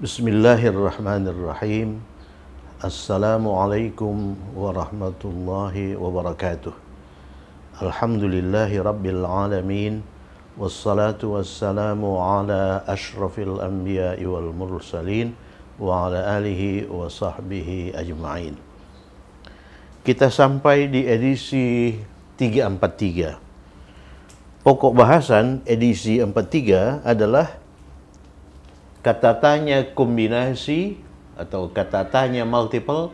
Bismillahirrahmanirrahim. Assalamualaikum warahmatullahi wabarakatuh. Alhamdulillahi rabbil alamin. Wassalatu wassalamu ala ashrafil anbiya'i wal mursalin wa ala alihi wa sahbihi ajma'in. Kita sampai di edisi 343. Pokok bahasan edisi 43 adalah kata tanya kombinasi atau kata tanya multiple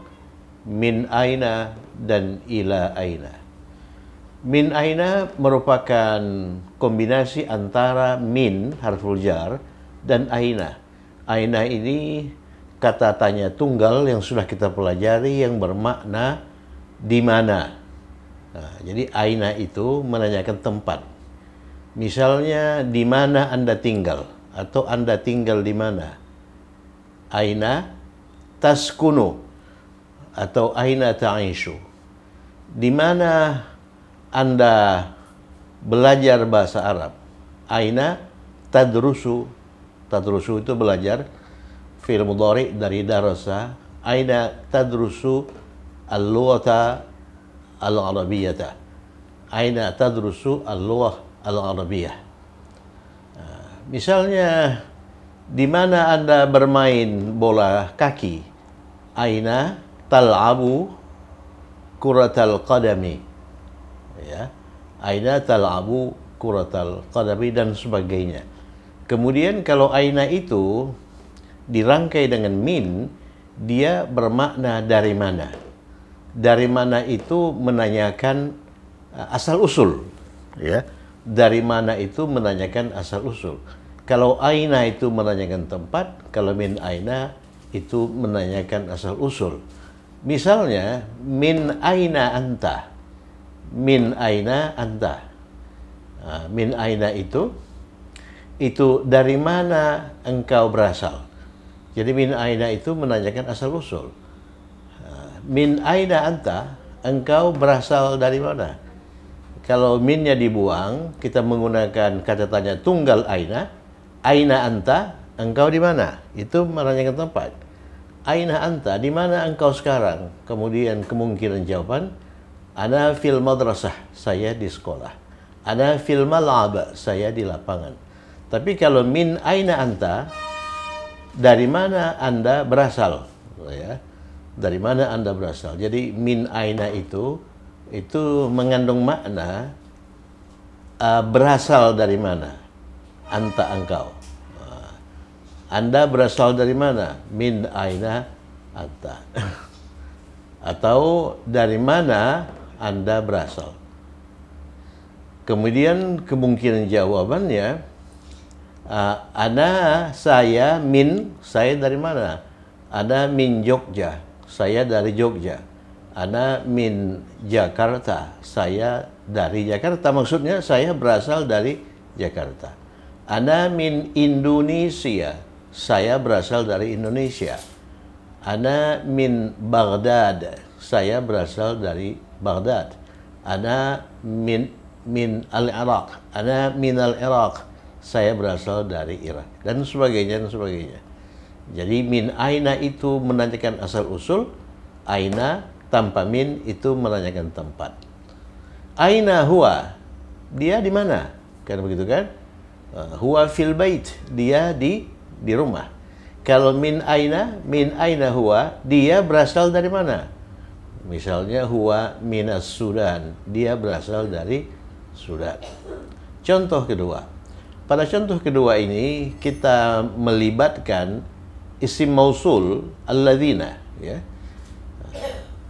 min aina dan ila aina. Min aina merupakan kombinasi antara min harful jar dan aina. Aina ini kata tanya tunggal yang sudah kita pelajari yang bermakna di mana. Nah, jadi aina itu menanyakan tempat. Misalnya di mana Anda tinggal atau Anda tinggal di mana? Aina taskunu atau aina ta'ishu. Di mana Anda belajar bahasa Arab? Aina tadrusu. Tadrusu itu belajar. Fi'il mudhari dari darasa. Aina tadrusu al-lughata al-arabiyyata. Aina tadrusu al-lughah al-arabiyyah. Misalnya, di mana Anda bermain bola kaki? Aina tal'abu kuratal qadami. Ya. Aina tal'abu kuratal qadami dan sebagainya. Kemudian kalau aina itu dirangkai dengan min, dia bermakna dari mana. Dari mana itu menanyakan asal usul, ya. Dari mana itu menanyakan asal usul. Kalau aina itu menanyakan tempat, kalau min aina itu menanyakan asal usul. Misalnya, min aina anta. Min aina anta. Nah, min aina itu dari mana engkau berasal. Jadi min aina itu menanyakan asal usul. Min aina anta, engkau berasal dari mana? Kalau minnya dibuang, kita menggunakan kata tanya tunggal aina. Aina anta, engkau di mana? Itu menanyakan tempat. Aina anta, di mana engkau sekarang? Kemudian kemungkinan jawaban, ana fil madrasah, saya di sekolah. Ana fil mal'ab, saya di lapangan. Tapi kalau min aina anta, dari mana Anda berasal? Ya. Dari mana Anda berasal? Jadi min aina itu mengandung makna berasal dari mana? Anta, engkau. Anda berasal dari mana? Min aina anta. Atau dari mana Anda berasal? Kemudian kemungkinan jawabannya, saya dari mana? Ana min Jogja, saya dari Jogja. Ana min Jakarta, saya dari Jakarta. Maksudnya saya berasal dari Jakarta. Ana min Indonesia, saya berasal dari Indonesia. Ana min Baghdad, saya berasal dari Baghdad. Ana min al-Iraq, ana min al-Iraq, saya berasal dari Irak. Dan sebagainya, dan sebagainya. Jadi min aina itu menanyakan asal usul, aina tanpa min itu menanyakan tempat. Aina huwa, dia di mana? Kan begitu kan? Huwa fil bait, dia di rumah. Kalau min aina huwa, dia berasal dari mana? Misalnya huwa minas Sudan, dia berasal dari Sudan. Contoh kedua. Pada contoh kedua ini kita melibatkan isim mausul alladzina, ya.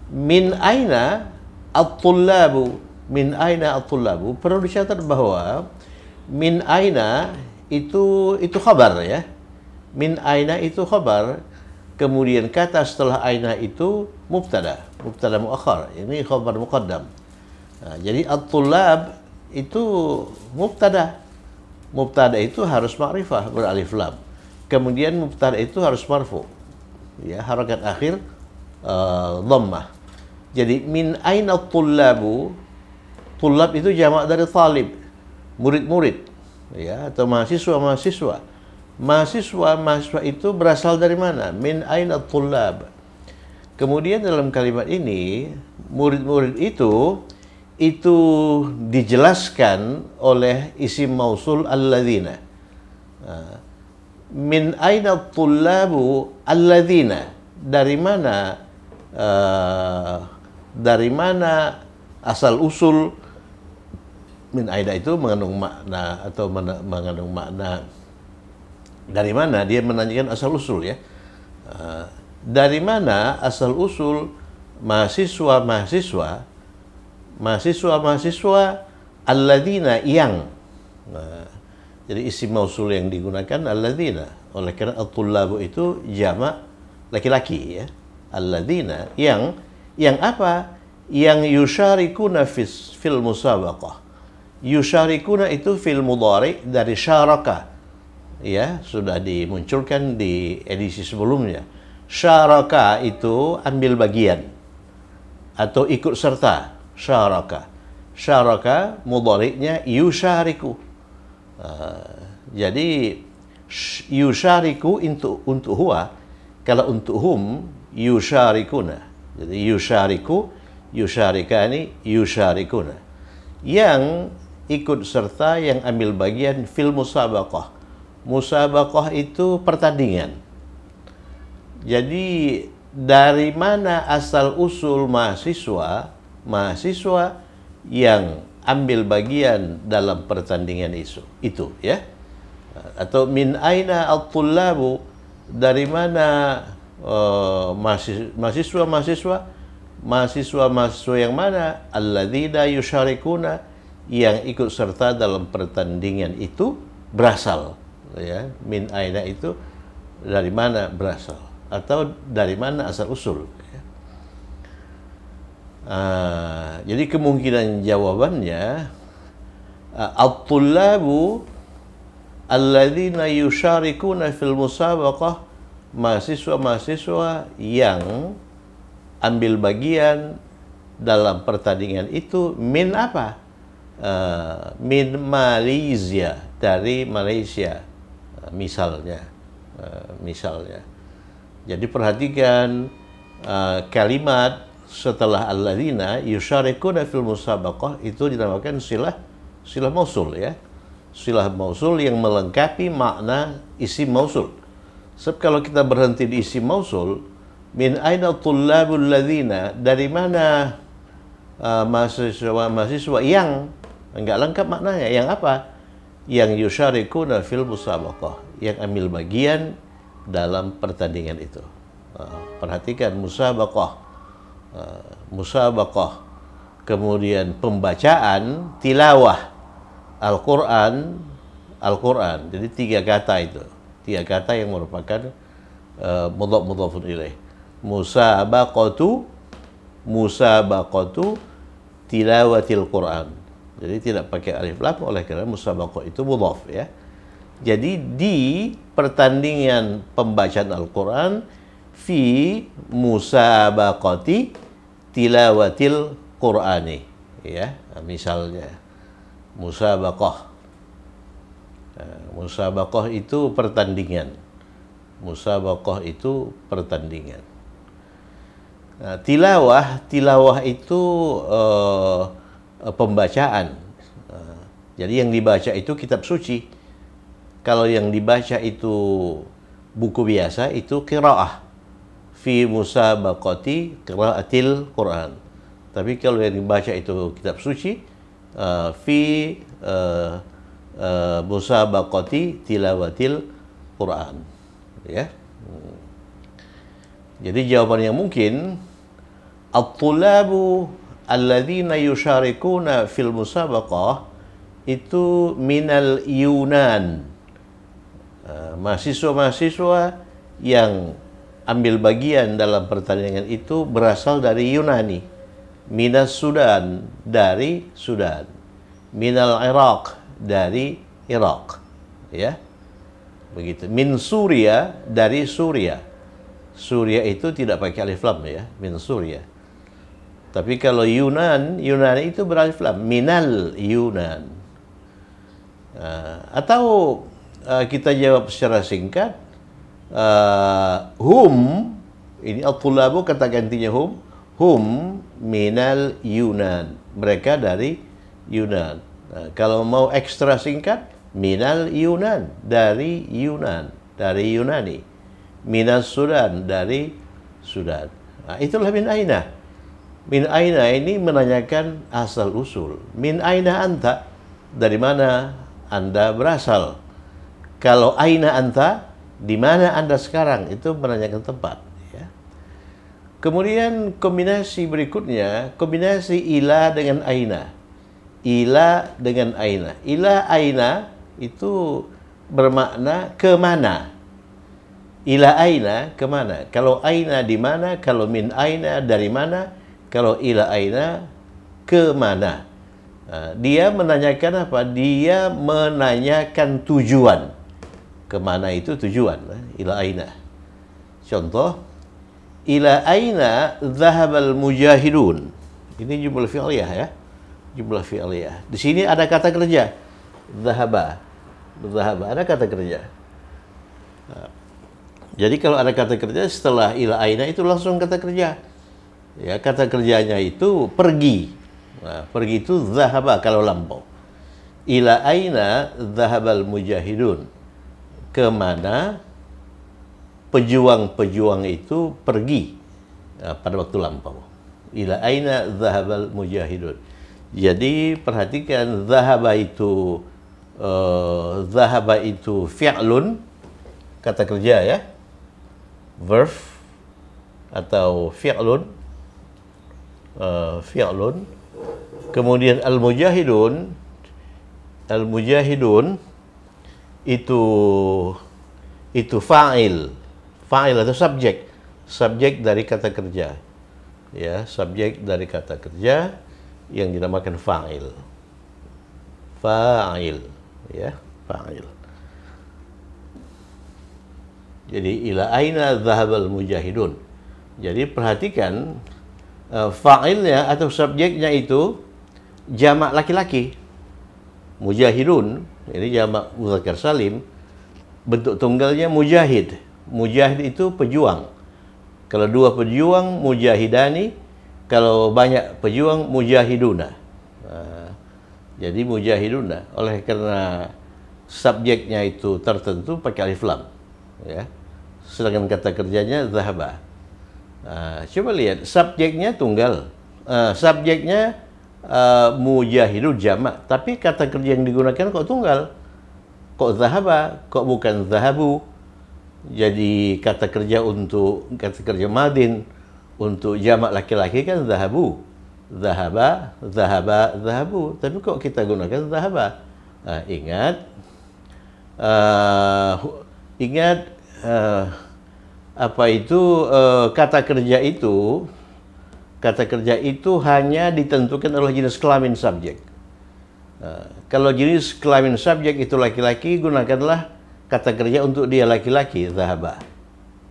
Min aina at-tullabu. Min aina at-tullabu. Perlu dicatat bahwa min aina itu khabar, ya. Min aina itu khabar. Kemudian kata setelah aina itu mubtada muakhar. Ini khabar muqaddam. Nah, jadi at-tullab itu mubtada. Mubtada itu harus ma'rifah beralif lam. Kemudian mubtada itu harus marfu. Ya, harakat akhir dhammah. Jadi min aina tullabu, tullab itu jamak dari talib, murid-murid, ya, atau mahasiswa-mahasiswa. Mahasiswa itu berasal dari mana? Min aina tullab. Kemudian dalam kalimat ini, murid-murid itu dijelaskan oleh isim mausul alladzina. Min aina tullabu alladzina. Dari mana asal usul. Min aina itu mengandung makna atau mengandung makna dari mana, dia menanyakan asal usul ya. Dari mana asal usul mahasiswa alladzina yang. Jadi isim mausul yang digunakan alladzina. Oleh karena at-tullabu itu jamak laki-laki ya. Alladzina yang apa? Yang yusyarikuna fil musabaqah. Yusyarikuna itu fil mudhari dari syaraka. Ya, sudah dimunculkan di edisi sebelumnya. Syaraka itu ambil bagian atau ikut serta. Syaraka mudhari'nya yusyariku. Jadi yusyariku untuk huwa, kalau untuk hum yusyarikuna. Jadi yusyariku, yusyarikani, yusyarikuna. Yang ikut serta, yang ambil bagian fil musabaqah. Musabaqah itu pertandingan. Jadi dari mana asal usul mahasiswa yang ambil bagian dalam pertandingan itu ya. Atau min aina at-tullabu, dari mana mahasiswa yang mana? Alladzina yusyarikuna, yang ikut serta dalam pertandingan itu berasal ya. Min aina itu dari mana berasal atau dari mana asal usul ya. Jadi kemungkinan jawabannya at-tullabu alladzina yusyarikuna fil musabaqah, mahasiswa yang ambil bagian dalam pertandingan itu min apa? Min Malaysia, dari Malaysia misalnya. Jadi perhatikan kalimat setelah alladzina yusyarikuna fil musabaqah itu dinamakan silah mausul ya. Silah mausul yang melengkapi makna isim mausul. Sebab kalau kita berhenti di isim mausul, min aina tullabul ladzina, dari mana mahasiswa yang enggak lengkap maknanya. Yang apa? Yang yusyarikuna fil musabaqah, yang ambil bagian dalam pertandingan itu. Perhatikan musabaqah, kemudian pembacaan, tilawah Al-Quran. Jadi 3 kata itu, 3 kata yang merupakan mudhafun ilaih. Musabaqatu tilawatil Quran. Jadi tidak pakai alif lam, oleh karena musabaqah itu mudhaf ya. Jadi di pertandingan pembacaan Al-Quran, fi musabaqati tilawatil Qur'ani ya. Misalnya musabaqah itu pertandingan. Tilawah itu pembacaan. Jadi yang dibaca itu kitab suci. Kalau yang dibaca itu buku biasa, itu qiraah. Fi musabaqati qiraatil Quran. Tapi kalau yang dibaca itu kitab suci, fi musabaqati tilawatil Quran. Ya. Jadi jawaban yang mungkin, at-tullabu alladzina yusyarikuna fil musabaqah itu minal Yunan. Mahasiswa yang ambil bagian dalam pertandingan itu berasal dari Yunani. Minas Sudan, dari Sudan. Minal Iraq, dari Irak. Ya. Begitu. Min Suria, dari Suria. Suria itu tidak pakai alif lam ya, min Suria. Tapi kalau Yunani itu beralif lam, minal Yunan. Atau kita jawab secara singkat, hum, ini at-tulabu kata gantinya hum minal Yunan, mereka dari Yunan. Kalau mau ekstra singkat, minal Yunan, dari Yunan, dari Yunani. Minas Sudan, dari Sudan. Itulah min aina. Min aina ini menanyakan asal usul. Min aina anta, dari mana Anda berasal. Kalau aina anta, di mana Anda sekarang, itu menanyakan tempat. Ya. Kemudian kombinasi berikutnya, kombinasi ila dengan aina. Ila dengan aina. Ila aina itu bermakna kemana. Ila aina kemana. Kalau aina di mana, kalau min aina dari mana, kalau ila aina kemana. Dia menanyakan apa? Dia menanyakan tujuan. Kemana itu tujuan. Ila aina. Contoh, ila aina zahabal mujahidun. Ini jumlah fi'liyah ya. Jumlah fi'liyah. Di sini ada kata kerja. Zahaba. Zahaba. Ada kata kerja. Jadi kalau ada kata kerja setelah ila aina itu langsung kata kerja. Ya, kata kerjanya itu pergi. Nah, pergi itu zahaba kalau lampau. Ila aina zahabal mujahidun. Kemana pejuang-pejuang itu pergi pada waktu lampau. Ila aina zahabal mujahidun. Jadi perhatikan zahaba itu fi'lun, kata kerja ya. Verb atau fi'lun, fi'lun. Kemudian al-mujahidun itu fa'il atau subjek dari kata kerja ya, subjek dari kata kerja yang dinamakan fa'il ya, fa'il. Jadi ila aina zahabal mujahidun. Jadi perhatikan fa'ilnya atau subjeknya itu jamak laki-laki. Mujahidun, ini jamak muzakkar salim. Bentuk tunggalnya mujahid. Mujahid itu pejuang. Kalau dua pejuang mujahidani, kalau banyak pejuang mujahiduna. Jadi mujahiduna. Oleh karena subjeknya itu tertentu pakai alif lam. Ya. Sedangkan kata kerjanya zahaba. Coba lihat, subjeknya tunggal, subjeknya mujahidun jamak, tapi kata kerja yang digunakan kok tunggal, kok zahaba, kok bukan zahabu. Jadi kata kerja madin untuk jamak laki-laki kan zahabu, zahaba, zahabu, tapi kok kita gunakan zahaba. Ingat kata kerja itu hanya ditentukan oleh jenis kelamin subjek. Kalau jenis kelamin subjek itu laki-laki, gunakanlah kata kerja untuk dia laki-laki, zahaba.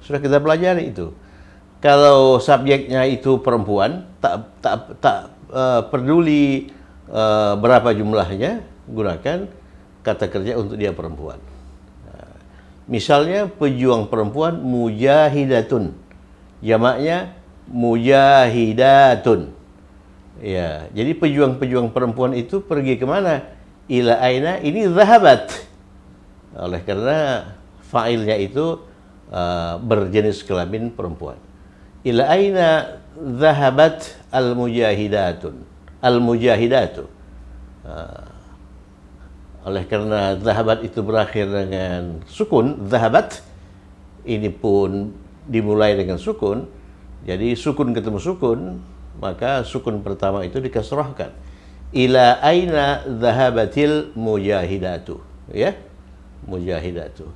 Sudah kita pelajari itu. Kalau subjeknya itu perempuan, tak peduli berapa jumlahnya, gunakan kata kerja untuk dia perempuan. Misalnya pejuang perempuan mujahidatun, jamaknya mujahidatun. Ya, jadi pejuang-pejuang perempuan itu pergi kemana? Ila aina, ini zahabat. Oleh karena fa'ilnya itu berjenis kelamin perempuan. Ila aina zahabat al-mujahidatun, al-mujahidatu. Oleh karena zahabat itu berakhir dengan sukun, zahabat ini pun dimulai dengan sukun. Jadi sukun ketemu sukun, maka sukun pertama itu dikasrahkan. Ila aina zahabatil mujahidatu, ya, mujahidatu.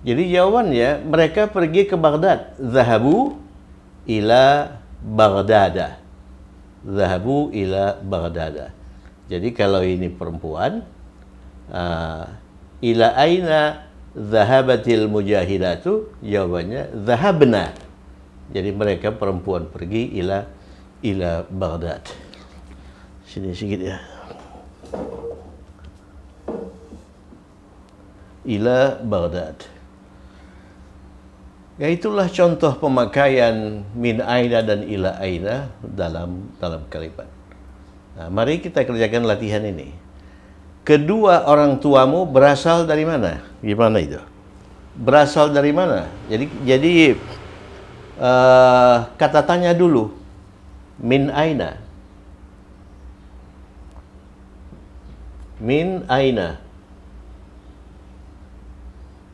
Jadi jawabannya mereka pergi ke Baghdad. Zahabu ila Baghdada. Zahabu ila Baghdada. Jadi kalau ini perempuan, ila aina zahabatil mujahidatu, jawabannya zahabna. Jadi mereka perempuan pergi ila Baghdad. Sini sedikit ya. ila Baghdad. Ya, itulah contoh pemakaian min aina dan ila aina dalam kalimat. Nah, mari kita kerjakan latihan ini. Kedua orang tuamu berasal dari mana? Gimana itu? Berasal dari mana? Jadi kata tanya dulu. Min aina. Min aina.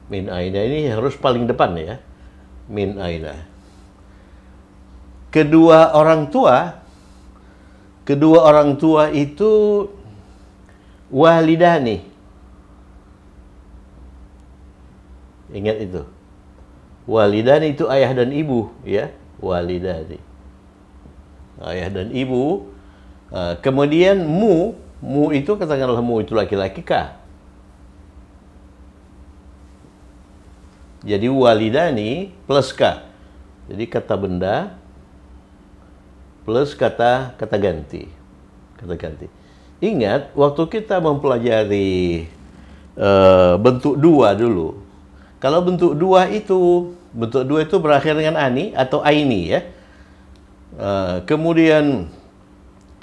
Min aina ini harus paling depan ya. Min aina. Kedua orang tua itu walidani. Ingat itu. Walidani itu ayah dan ibu ya. Walidani. Ayah dan ibu. Kemudian mu itu katakanlah mu itu laki-laki kah? Jadi walidani plus ka. Jadi kata benda plus kata ganti. Kata ganti. Ingat waktu kita mempelajari bentuk dua dulu. Kalau bentuk dua itu berakhir dengan ani atau aini ya. Kemudian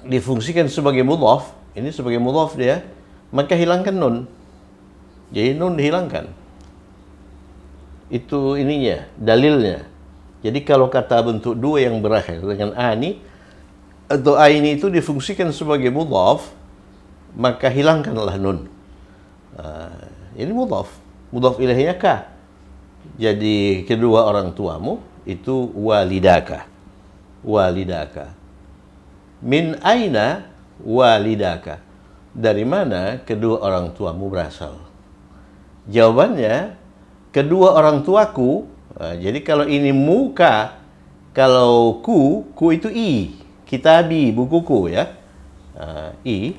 difungsikan sebagai mudhaf. Ini sebagai mudhaf dia, maka hilangkan nun. Jadi nun dihilangkan. Itu ininya, dalilnya. Jadi kalau kata bentuk dua yang berakhir dengan ani atau aini itu difungsikan sebagai mudhaf, maka hilangkanlah nun. Ini mudhaf ilaihinya ka. Jadi kedua orang tuamu itu walidaka. Walidaka. Min aina walidaka. Dari mana kedua orang tuamu berasal? Jawabannya kedua orang tuaku. Jadi kalau ini muka, kalau ku itu i, kitabi, bukuku ya. I.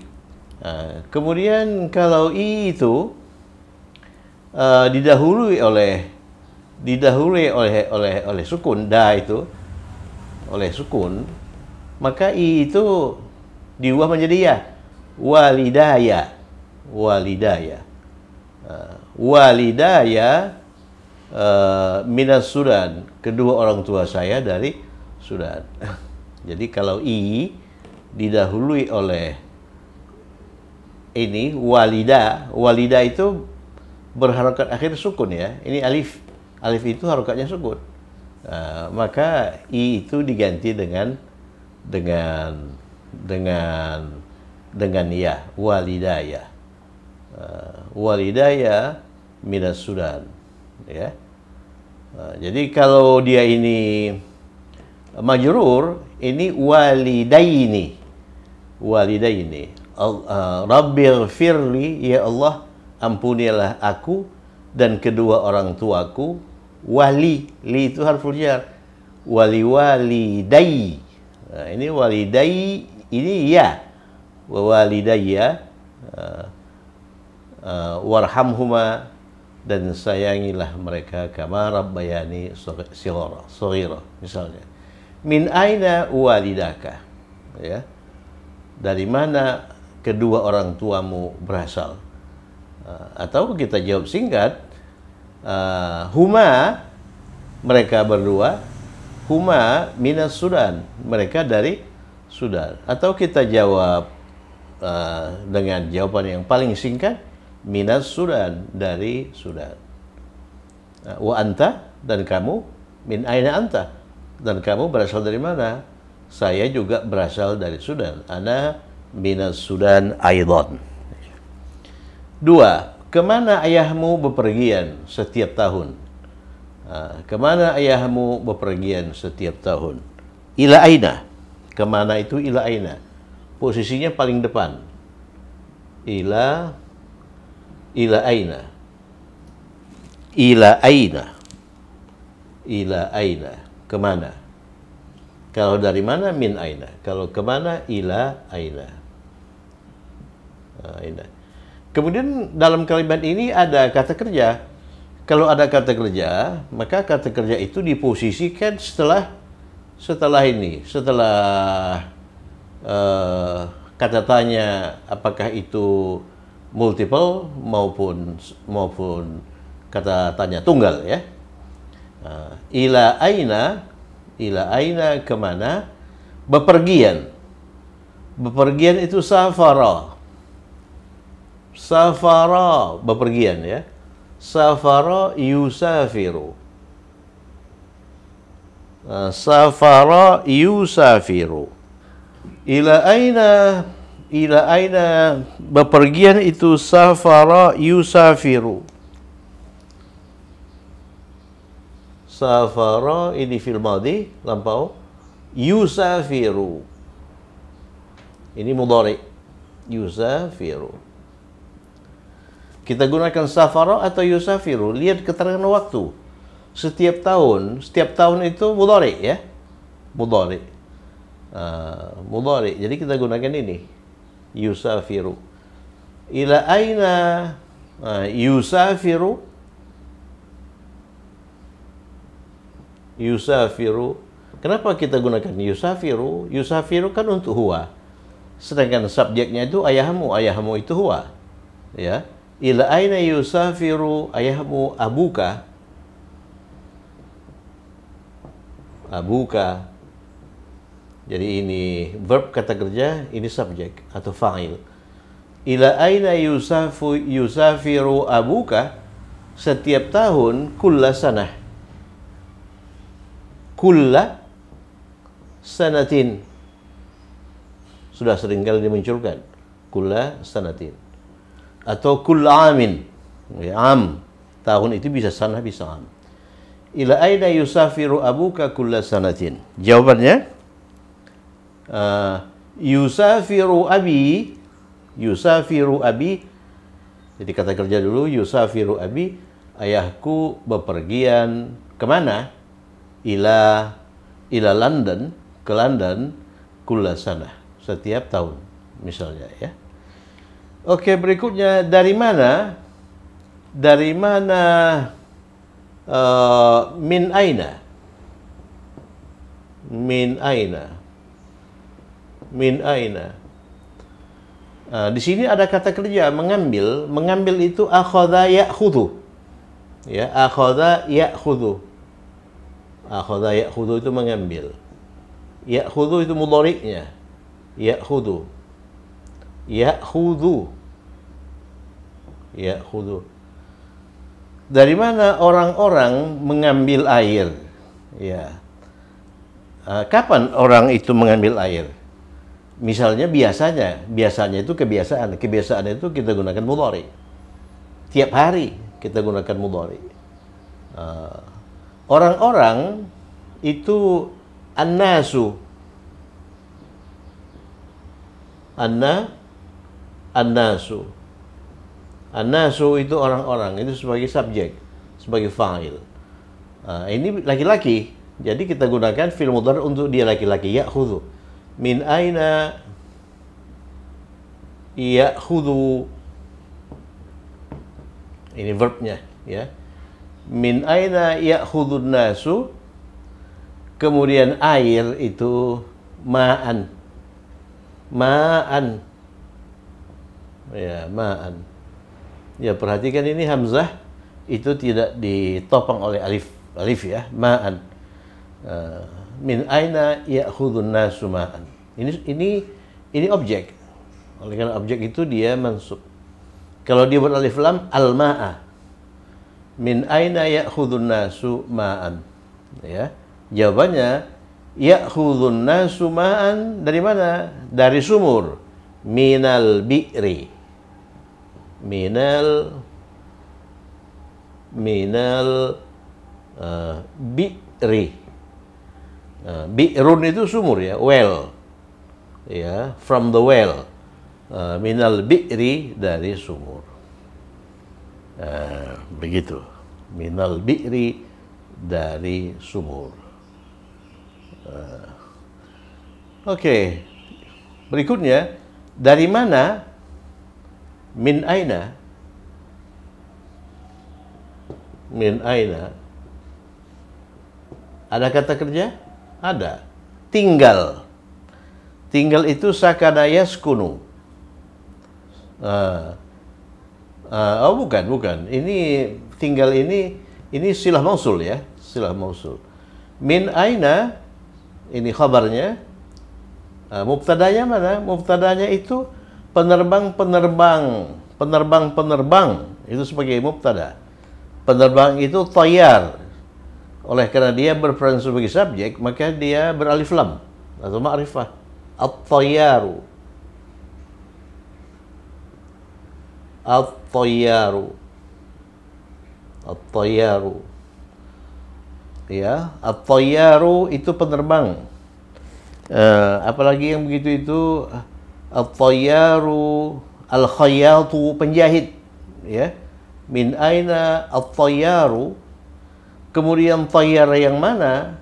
Kemudian kalau i itu didahului oleh sukun, da itu oleh sukun, maka i itu diubah menjadi ya. Walidaya. Walidaya. Walidaya minas Sudan. Kedua orang tua saya dari Sudan. Jadi kalau i didahului oleh ini walida, walida itu berharokat akhir sukun ya. Ini alif. Alif itu harokatnya sukun. Maka i itu diganti dengan ya, walidaya. Walidaya minas Sudan ya. Jadi kalau dia ini majrur, ini walidaini. Walidaini. Rabbighfirli, ya Allah, ampunilah aku dan kedua orang tuaku. Wali, li itu harful jar. Walidai. Nah, ini walidai, ini ya. Walidayya warhamhuma, dan sayangilah mereka kama rabbayani shaghira misalnya. Min aina walidaka, ya, dari mana kedua orang tuamu berasal? Atau kita jawab singkat, huma, mereka berdua, huma minas Sudan, mereka dari Sudan. Atau kita jawab dengan jawaban yang paling singkat, minas Sudan, dari Sudan. Wa anta, dan kamu, min aina anta, dan kamu berasal dari mana? Saya juga berasal dari Sudan. Ana minas Sudan aidan. 2. Kemana ayahmu bepergian setiap tahun? Kemana ayahmu bepergian setiap tahun? Ila aina. Kemana itu ila aina? Posisinya paling depan. Ila aina. Ila aina. Ila aina. Kemana? Kalau dari mana, min aina. Kalau kemana, ila aina. Aina. Kemudian dalam kalimat ini ada kata kerja. Kalau ada kata kerja, maka kata kerja itu diposisikan setelah ini. Setelah kata tanya, apakah itu multiple maupun kata tanya tunggal ya. Ila aina kemana? Bepergian. Bepergian itu safara. Safara bepergian ya. Safara yusafiru. Safara yusafiru. Ila aina bepergian itu safara yusafiru. Safara ini fil madhi lampau, yusafiru ini mudhari, yusafiru. Kita gunakan safara atau yusafiru, lihat keterangan waktu. Setiap tahun itu mudhari ya, mudhari. Mudhari. Jadi kita gunakan ini, yusafiru. Ila aina yusafiru. Yusafiru. Kenapa kita gunakan yusafiru? Yusafiru kan untuk huwa. Sedangkan subjeknya itu ayahmu, ayahmu itu huwa. Ya. Ila aina yusafiru ayahmu abuka. Abuka. Jadi ini verb kata kerja, ini subjek atau fa'il. Ila aina yusafiru abuka, setiap tahun kulla sanah. Kulla sanatin. Sudah seringkali dimunculkan. Kulla sanatin. Atau kulla amin. Ya, am. Tahun itu bisa sanah, bisa am. Ila aina yusafiru abuka kulla sanatin. Jawabannya, yusafiru abi. Yusafiru abi. Jadi kata kerja dulu, yusafiru abi. Ayahku bepergian kemana? Ila London, ke London, kulla sana, setiap tahun, misalnya ya. Oke, berikutnya dari mana? Dari mana? Min aina. Min aina. Min aina. Di sini ada kata kerja mengambil. Mengambil itu akhadha ya'khudhu. Ya, akhadha ya'khudhu. Akhadha ya'khudhu itu mengambil. Ya'khudhu itu mudhari'nya. Ya'khudhu. Ya'khudhu. Ya'khudhu. Dari mana orang-orang mengambil air? Ya. Kapan orang itu mengambil air? Misalnya biasanya itu kebiasaan. Kebiasaan itu kita gunakan mudhari. Tiap hari kita gunakan mudhari. Orang-orang itu annasu. Annasu. Annasu itu orang-orang, itu sebagai subjek, sebagai fa'il. Ini laki-laki. Jadi kita gunakan fi'il mudhari untuk dia laki-laki, ya'khudhu. Min aina ya'khudhu. Ini verbnya ya. Min aina ya'khudun nasu. Kemudian air itu ma'an. Ma'an. Ya, ma'an. Ya, perhatikan ini hamzah itu tidak ditopang oleh alif. Alif ya, ma'an. Min aina ya'khudun nasu ma'an. Ini objek. Oleh karena objek itu dia mansub. Kalau dia beralif lam, al-ma'a. Min aina ya'khudun nasu ma'an. Ya. Jawabannya ya'khudun nasu ma'an dari mana? Dari sumur. Minal bi'ri. Minal bi'ri. Bi'run itu sumur ya, well. Ya, from the well. Minal bi'ri dari sumur. Begitu. Minal bi'ri dari sumur. Oke. Berikutnya, dari mana? Min aina. Min aina. Ada kata kerja? Ada. Tinggal. Tinggal itu sakana yaskunu. Oh bukan, bukan. Ini tinggal ini silah mausul ya, silah mausul. Min aina ini khabarnya. Mubtadanya mana? Mubtadanya itu penerbang itu sebagai mubtada. Penerbang itu thayyar. Oleh karena dia berperan sebagai subjek, maka dia beralif lam atau ma'rifah. At-thayyaru. At-thayyaru. At-thayyaru. Ya, at-thayyaru itu penerbang. Apalagi yang begitu itu at-thayyaru, al-khayyatu penjahit, ya. Min aina at-thayyaru. Kemudian thayyar yang mana?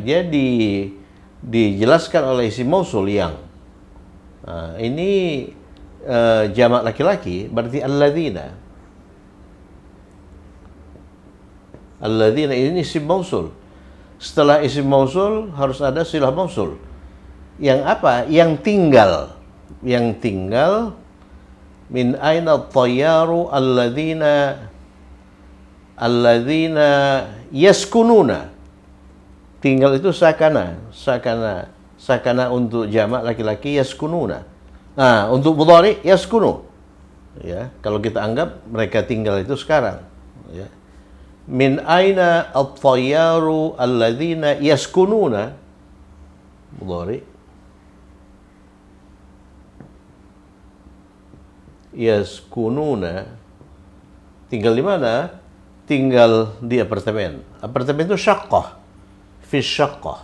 Dia dijelaskan oleh isim mausul yang ini jamak laki-laki, berarti alladzina. Alladzina ini isim mausul. Setelah isim mausul harus ada silah mausul. Yang apa? Yang tinggal. Yang tinggal min aina at-tayyaru alladzina yaskununa. Tinggal itu sakana untuk jamak laki-laki yaskununa. Nah, untuk mudhari yaskunu. Ya, kalau kita anggap mereka tinggal itu sekarang, ya. Min aina at-tayyaru alladzina yaskununa mudhari yaskununa tinggal di mana? Tinggal di apartemen. Apartemen itu syaqqah. Fi syaqqah.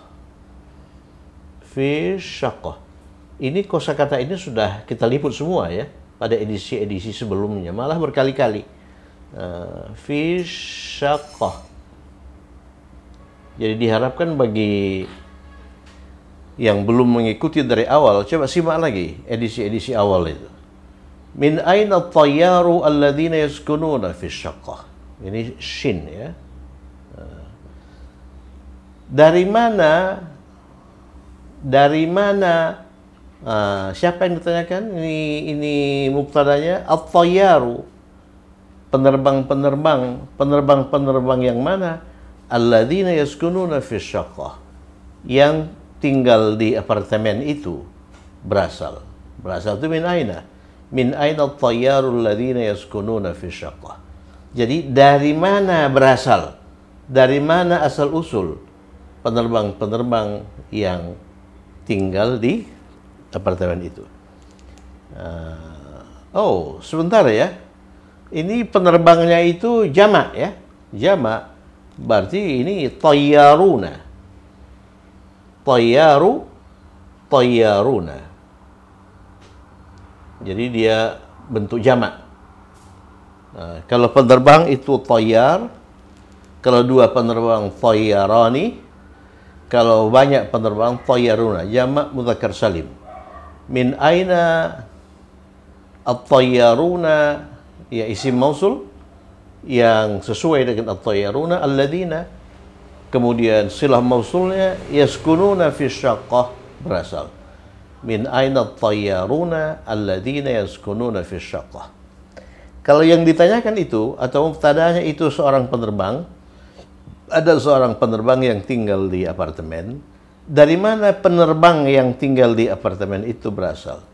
Fi syaqqah. Ini kosakata ini sudah kita liput semua ya pada edisi-edisi sebelumnya, malah berkali-kali. Fi syaqqah. Jadi diharapkan bagi yang belum mengikuti dari awal, coba simak lagi edisi-edisi awal itu. Min aina at-tayyaru alladzina yaskununa fi syaqqah. Ini shin ya. Dari mana? Siapa yang ditanyakan? Ini mubtadanya at-tayyaru. Penerbang yang mana? Alladzina yaskununa fi syaqqah. Yang tinggal di apartemen itu berasal itu min aina? Min aina at-tayyaru alladzina yaskununa fi syaqqah. Jadi dari mana berasal? Dari mana asal usul penerbang yang tinggal di apartemen itu? Sebentar ya. Ini penerbangnya itu jamak ya. Jamak berarti ini tayyaruna. Tayyaruna. Jadi dia bentuk jamak. Kalau penerbang itu tayyar, kalau dua penerbang tayyarani, kalau banyak penerbang tayyaruna, jamak mudzakkar salim. Min aina at-tayyaruna, ya isim mausul yang sesuai dengan at-tayyaruna alladzina, kemudian silah mausulnya yaskununa fi syaqqah berasal. Min aina at-tayyaruna alladzina yaskununa fi syaqqah. Kalau yang ditanyakan itu atau mubtadanya itu seorang penerbang, ada seorang penerbang yang tinggal di apartemen. Dari mana penerbang yang tinggal di apartemen itu berasal?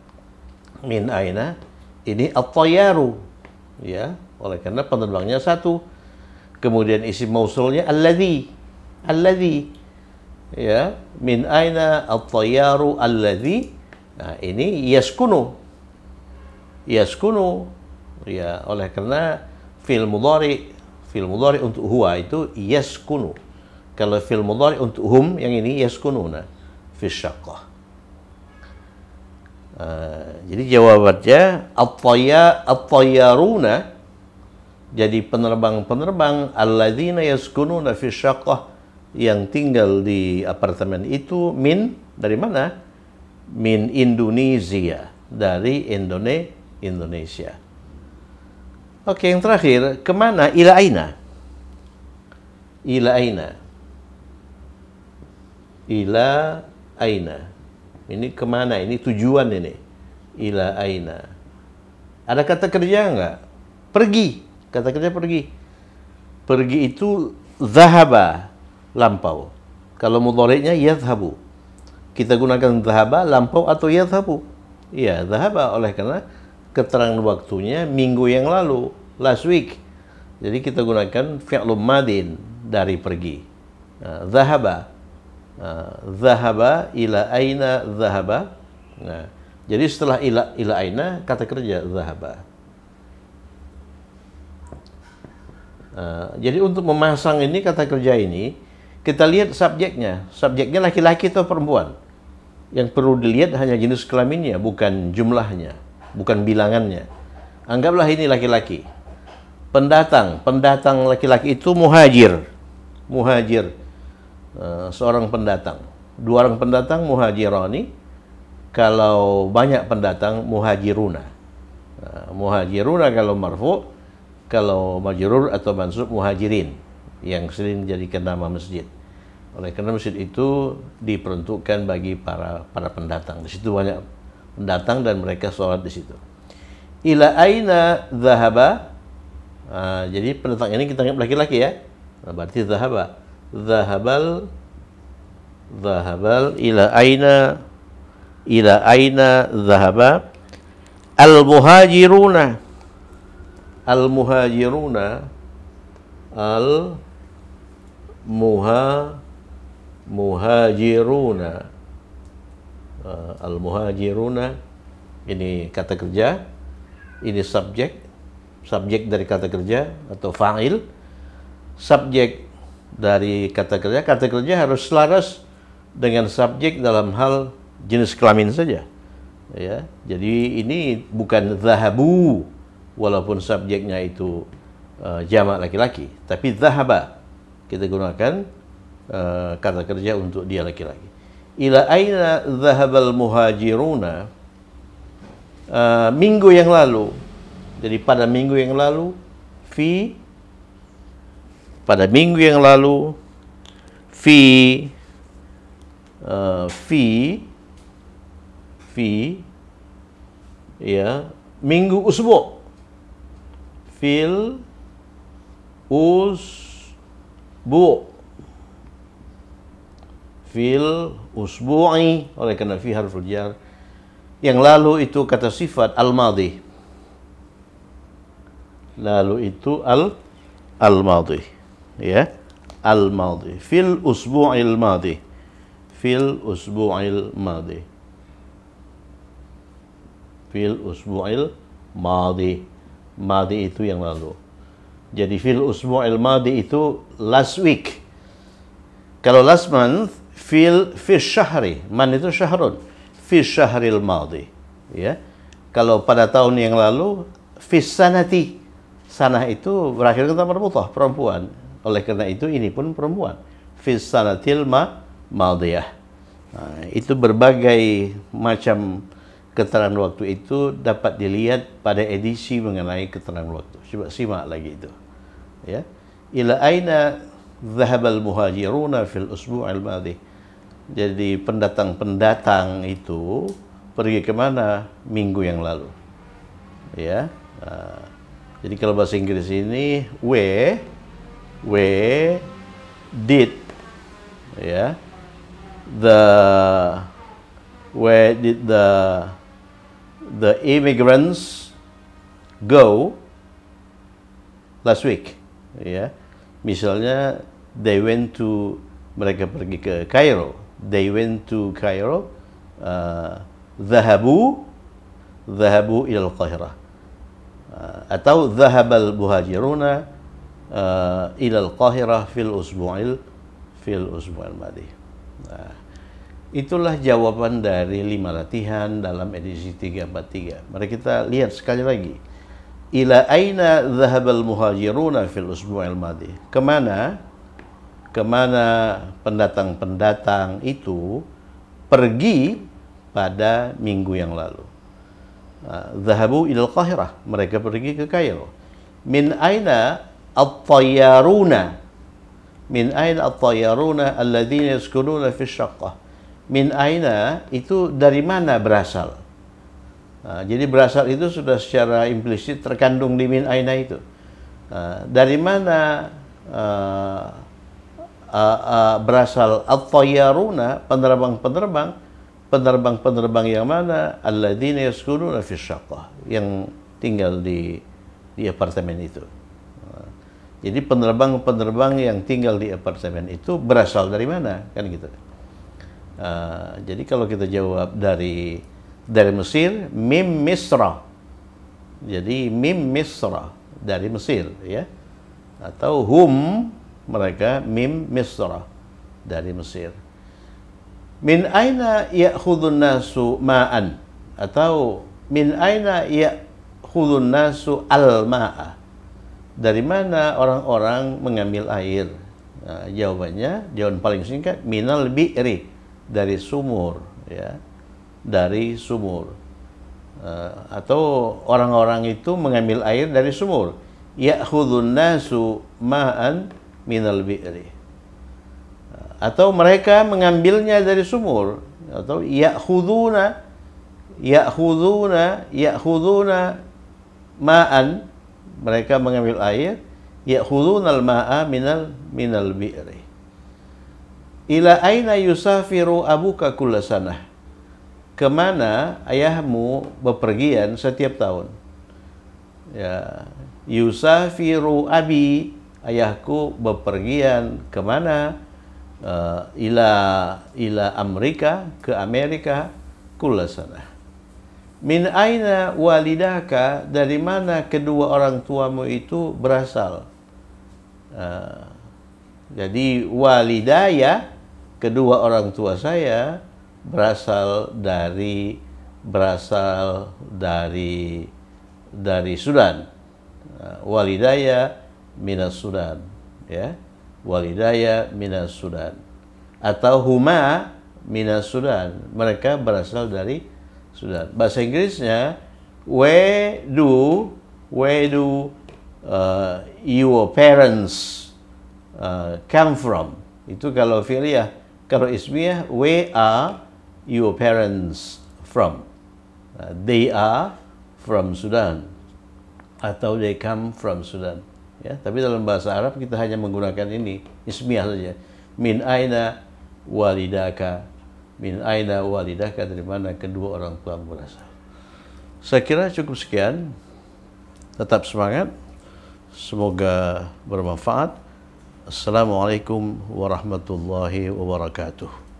Min aina? Ini at-tayyaru. Ya, oleh karena penerbangnya satu. Kemudian isim mausulnya alladzi. Alladzi. Ya, min aina at-tayyaru alladzi. Nah, ini yaskunu. Yaskunu. Ya, oleh karena fi'il mudhari untuk huwa itu yaskunu. Kalau fi'il mudhari untuk hum yang ini yaskununa fi syaqqah. Jadi jawabannya at-tayyaruna, jadi penerbang alladzina yaskununa fi syaqqah, yang tinggal di apartemen itu min, dari mana? Min Indonesia, dari Indonesia. Oke, yang terakhir, kemana? Ila aina. Ila aina. Ila aina. Ini kemana? Ini tujuan ini. Ila aina. Ada kata kerja enggak? Pergi. Kata kerja pergi. Pergi itu zahaba, lampau. Kalau mudhari'nya yadhhabu. Kita gunakan zahaba, lampau atau yadhhabu. Iya, zahaba oleh karena keterangan waktunya minggu yang lalu, last week. Jadi kita gunakan fi'lun madin dari pergi. Zahaba. Zahaba ila aina zahaba. Nah, jadi setelah ila aina kata kerja zahaba. Jadi untuk memasang ini kata kerja ini kita lihat subjeknya. Subjeknya laki-laki atau perempuan. Yang perlu dilihat hanya jenis kelaminnya, bukan jumlahnya, bukan bilangannya. Anggaplah ini laki-laki. Pendatang laki-laki itu muhajir. Seorang pendatang. 2 orang pendatang muhajirani. Kalau banyak pendatang muhajiruna. Muhajiruna kalau marfu, kalau majrur atau mansub muhajirin, yang sering dijadikan nama masjid. Oleh karena masjid itu diperuntukkan bagi para pendatang. Di situ banyak pendatang dan mereka sholat di situ. Ila aina zahaba. Jadi pendatang ini kita anggap laki-laki ya. Berarti zahaba. Zahabal ila aina zahaba al-muhajiruna ini kata kerja, ini subjek dari kata kerja atau fa'il. Subjek dari kata kerja harus selaras dengan subjek dalam hal jenis kelamin saja. Ya, jadi ini bukan zahabu walaupun subjeknya itu jamak laki-laki, tapi zahaba kita gunakan kata kerja untuk dia laki-laki. Ila aina zahabal muhajiruna, minggu yang lalu. Jadi pada minggu yang lalu, pada minggu yang lalu, ya, minggu usbu, fil usbu'i, oleh karena fi harful jar. Yang lalu itu kata sifat al-madhi. Lalu itu al-madhi. Ya, al-madhi. Fil usbu'il madhi. Fil usbu'il madhi. Fil usbu'il madhi. Madhi itu yang lalu. Jadi fil usbu'il madhi itu last week. Kalau last month, fi syahri. Man itu syahrun. Fi syahril madhi. Ya. Kalau pada tahun yang lalu, fi sanati. Sanah itu berakhir kata marbutah, perempuan. Oleh karena itu ini pun perempuan. Fi sanatil madhiyah. Nah, itu berbagai macam keterangan waktu itu dapat dilihat pada edisi mengenai keterangan waktu. Coba simak lagi itu. Ya. Ila aina zahabal muhajiruna fil usbu'il madhi. Jadi pendatang itu pergi kemana minggu yang lalu. Ya. Jadi kalau bahasa Inggris ini where did, ya, where did the immigrants go last week, ya. Misalnya mereka pergi ke Kairo, they went to Cairo, dhahabu ila al-Qahirah, atau dhahabal muhajiruna ila al-Qahirah fil usbu'il madhi. Nah, itulah jawaban dari 5 latihan dalam edisi 343. Mari kita lihat sekali lagi. Ila aina dhahabal muhajiruna fil usbu'il madhi. Kemana pendatang-pendatang itu pergi pada minggu yang lalu. Dhahabu ila al-Qahirah. Mereka pergi ke Kairo. Min aina at-tayyaruna. Min aina at-tayyaruna alladhina yaskununa fi syaqqah. Min aina itu dari mana berasal? Jadi berasal itu sudah secara implisit terkandung di min aina itu. Dari mana berasal at-tayyaruna, penerbang yang mana? Alladzina yaskununa fi syaqqah, yang tinggal di apartemen itu. Jadi penerbang yang tinggal di apartemen itu berasal dari mana? Kan gitu. Jadi kalau kita jawab dari Mesir, mim Misra. Jadi mim Misra, dari Mesir, ya. Atau hum, mereka mim Misra, dari Mesir. Min aina ya'khudun nasu ma'an, atau min aina ya'khudun nasu al-ma'a, dari mana orang-orang mengambil air? Jawaban paling singkat, minal bi'ri, dari sumur, ya, dari sumur. Atau orang-orang itu mengambil air dari sumur. Ya'khudun nasu ma'an minal bi'ri. Atau mereka mengambilnya dari sumur. Atau ya'khuduna ma'an, mereka mengambil air. Ya'khudunal ma'a minal bi'ri. Ila aina yusafiru abuka kulla sanah, kemana ayahmu bepergian setiap tahun? Ya, yusafiru abi, ayahku bepergian kemana? Ila Amerika, ke Amerika, kulla sanah. Min aina walidaka, dari mana kedua orang tuamu itu berasal? Jadi walidaya, kedua orang tua saya, berasal dari Sudan. Walidaya minas Sudan, ya. Walidaya minas Sudan. Atau huma minas Sudan, mereka berasal dari Sudan. Bahasa Inggrisnya, where do your parents come from? Itu kalau fi'liyah. Kalau ismiyah, where are your parents from? They are from Sudan, atau they come from Sudan. Ya, tapi dalam bahasa Arab kita hanya menggunakan ini, ismiyah saja. Min aina walidaka, dari mana kedua orang tua berasal. Saya kira cukup sekian. Tetap semangat. Semoga bermanfaat. Assalamualaikum warahmatullahi wabarakatuh.